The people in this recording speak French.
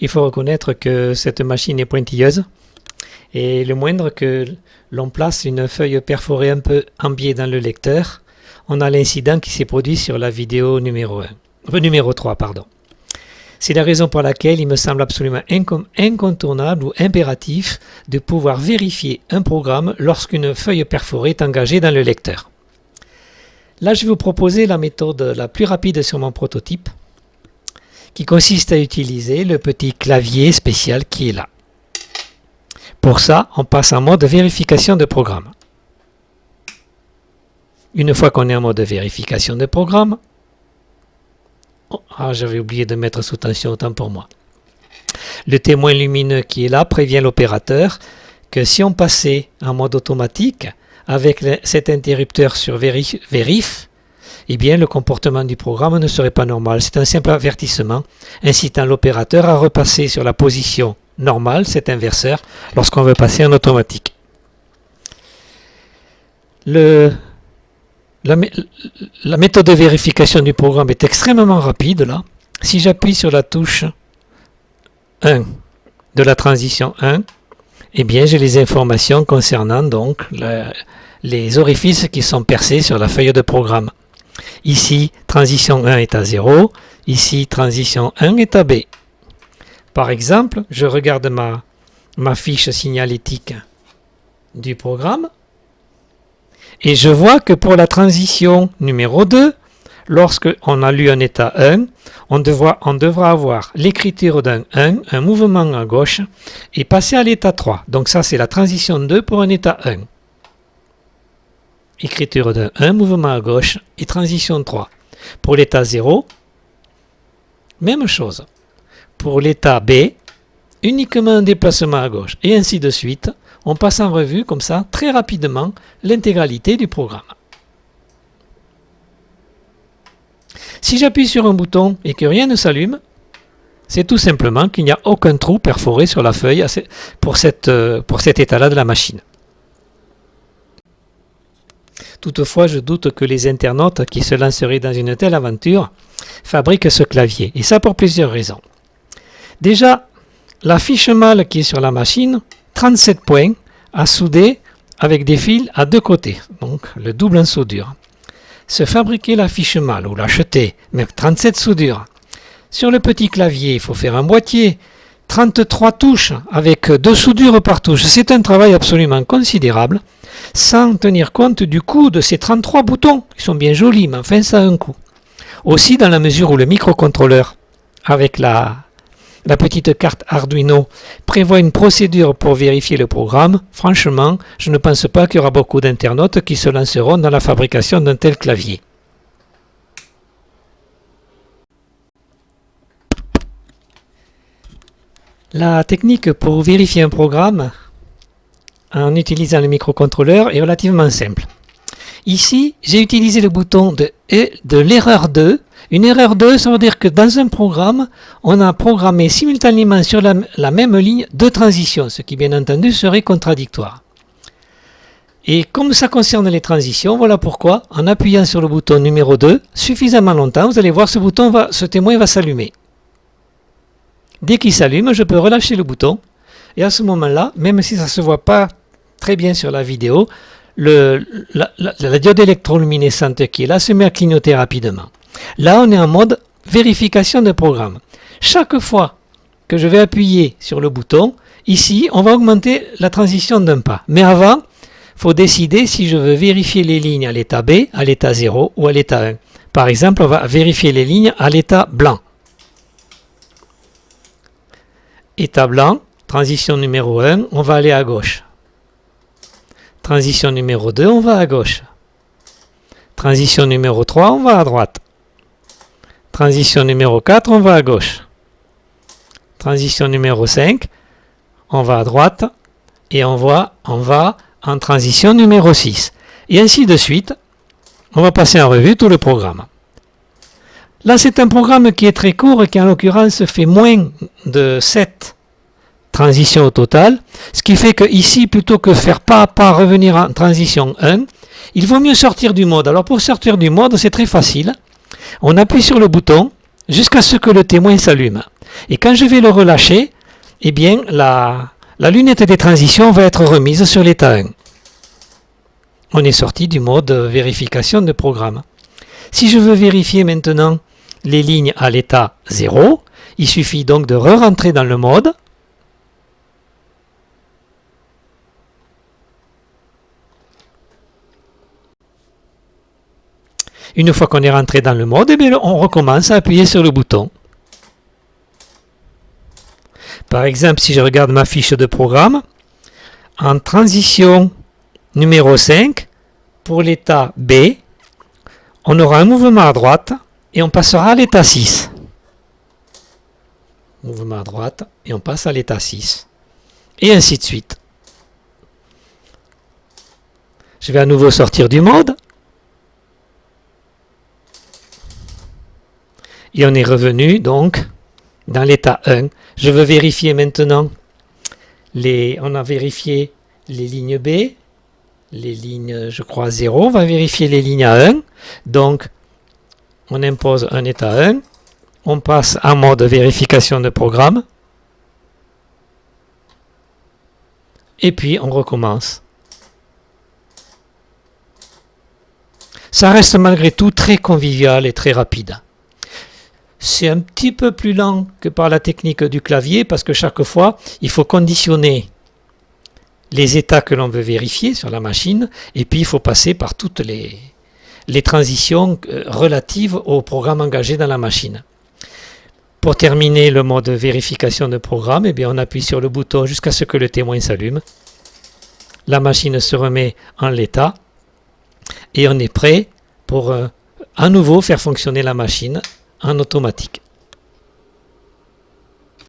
Il faut reconnaître que cette machine est pointilleuse et le moindre que l'on place une feuille perforée un peu en biais dans le lecteur, on a l'incident qui s'est produit sur la vidéo numéro 3. C'est la raison pour laquelle il me semble absolument incontournable ou impératif de pouvoir vérifier un programme lorsqu'une feuille perforée est engagée dans le lecteur. Là, je vais vous proposer la méthode la plus rapide sur mon prototype, qui consiste à utiliser le petit clavier spécial qui est là. Pour ça, on passe en mode vérification de programme. Une fois qu'on est en mode vérification de programme, j'avais oublié de mettre sous tension, autant pour moi. Le témoin lumineux qui est là prévient l'opérateur que si on passait en mode automatique avec cet interrupteur sur vérif, eh bien le comportement du programme ne serait pas normal. C'est un simple avertissement incitant l'opérateur à repasser sur la position normale, cet inverseur, lorsqu'on veut passer en automatique. La méthode de vérification du programme est extrêmement rapide là. Si j'appuie sur la touche 1 de la transition 1, eh bien j'ai les informations concernant donc les orifices qui sont percés sur la feuille de programme. Ici, transition 1 est à 0, ici, transition 1 est à B. Par exemple, je regarde ma fiche signalétique du programme et je vois que pour la transition numéro 2, lorsqu'on a lu un état 1, on devra avoir l'écriture d'un 1, un mouvement à gauche et passer à l'état 3. Donc ça, c'est la transition 2 pour un état 1. Écriture d'un 1, mouvement à gauche et transition 3. Pour l'état 0, même chose. Pour l'état B, uniquement un déplacement à gauche et ainsi de suite. On passe en revue comme ça très rapidement l'intégralité du programme. Si j'appuie sur un bouton et que rien ne s'allume, c'est tout simplement qu'il n'y a aucun trou perforé sur la feuille pour cet état-là de la machine. Toutefois, je doute que les internautes qui se lanceraient dans une telle aventure fabriquent ce clavier, et ça pour plusieurs raisons. Déjà, la fiche mâle qui est sur la machine, 37 points à souder avec des fils à deux côtés, donc le double en soudure. Se fabriquer la fiche mâle ou l'acheter, même 37 soudures. Sur le petit clavier, il faut faire un boîtier, 33 touches avec 2 soudures par touche. C'est un travail absolument considérable, sans tenir compte du coût de ces 33 boutons. Ils sont bien jolis, mais enfin ça a un coût. Aussi, dans la mesure où le microcontrôleur, avec la petite carte Arduino, prévoit une procédure pour vérifier le programme, franchement, je ne pense pas qu'il y aura beaucoup d'internautes qui se lanceront dans la fabrication d'un tel clavier. La technique pour vérifier un programme en utilisant le microcontrôleur est relativement simple. Ici, j'ai utilisé le bouton de l'erreur 2. Une erreur 2, ça veut dire que dans un programme, on a programmé simultanément sur la même ligne deux transitions, ce qui bien entendu serait contradictoire. Et comme ça concerne les transitions, voilà pourquoi, en appuyant sur le bouton numéro 2, suffisamment longtemps, vous allez voir ce témoin va s'allumer. Dès qu'il s'allume, je peux relâcher le bouton, et à ce moment-là, même si ça ne se voit pas très bien sur la vidéo, la diode électroluminescente qui est là se met à clignoter rapidement. Là, on est en mode vérification de programme. Chaque fois que je vais appuyer sur le bouton, ici, on va augmenter la transition d'un pas. Mais avant, il faut décider si je veux vérifier les lignes à l'état B, à l'état 0 ou à l'état 1. Par exemple, on va vérifier les lignes à l'état blanc. État blanc, transition numéro 1, on va aller à gauche. Transition numéro 2, on va à gauche. Transition numéro 3, on va à droite. Transition numéro 4, on va à gauche. Transition numéro 5, on va à droite. Et on va en transition numéro 6. Et ainsi de suite, on va passer en revue tout le programme. Là, c'est un programme qui est très court et qui, en l'occurrence, fait moins de 7 transitions au total. Ce qui fait que ici, plutôt que faire pas à pas revenir en transition 1, il vaut mieux sortir du mode. Alors, pour sortir du mode, c'est très facile. On appuie sur le bouton jusqu'à ce que le témoin s'allume. Et quand je vais le relâcher, eh bien, la lunette des transitions va être remise sur l'état 1. On est sorti du mode vérification de programme. Si je veux vérifier maintenant les lignes à l'état 0, il suffit donc de re-rentrer dans le mode. Une fois qu'on est rentré dans le mode, eh bien, on recommence à appuyer sur le bouton. Par exemple, si je regarde ma fiche de programme, en transition numéro 5, pour l'état B, on aura un mouvement à droite et on passera à l'état 6. Mouvement à droite et on passe à l'état 6. Et ainsi de suite. Je vais à nouveau sortir du mode. Et on est revenu donc dans l'état 1. Je veux vérifier maintenant, on a vérifié les lignes B, les lignes, je crois, 0. On va vérifier les lignes à 1. Donc, on impose un état 1. On passe en mode vérification de programme. Et puis, on recommence. Ça reste malgré tout très convivial et très rapide. C'est un petit peu plus lent que par la technique du clavier parce que chaque fois, il faut conditionner les états que l'on veut vérifier sur la machine et puis il faut passer par toutes les transitions relatives au programme engagé dans la machine. Pour terminer le mode vérification de programme, eh bien on appuie sur le bouton jusqu'à ce que le témoin s'allume. La machine se remet en l'état et on est prêt pour à nouveau faire fonctionner la machine en automatique.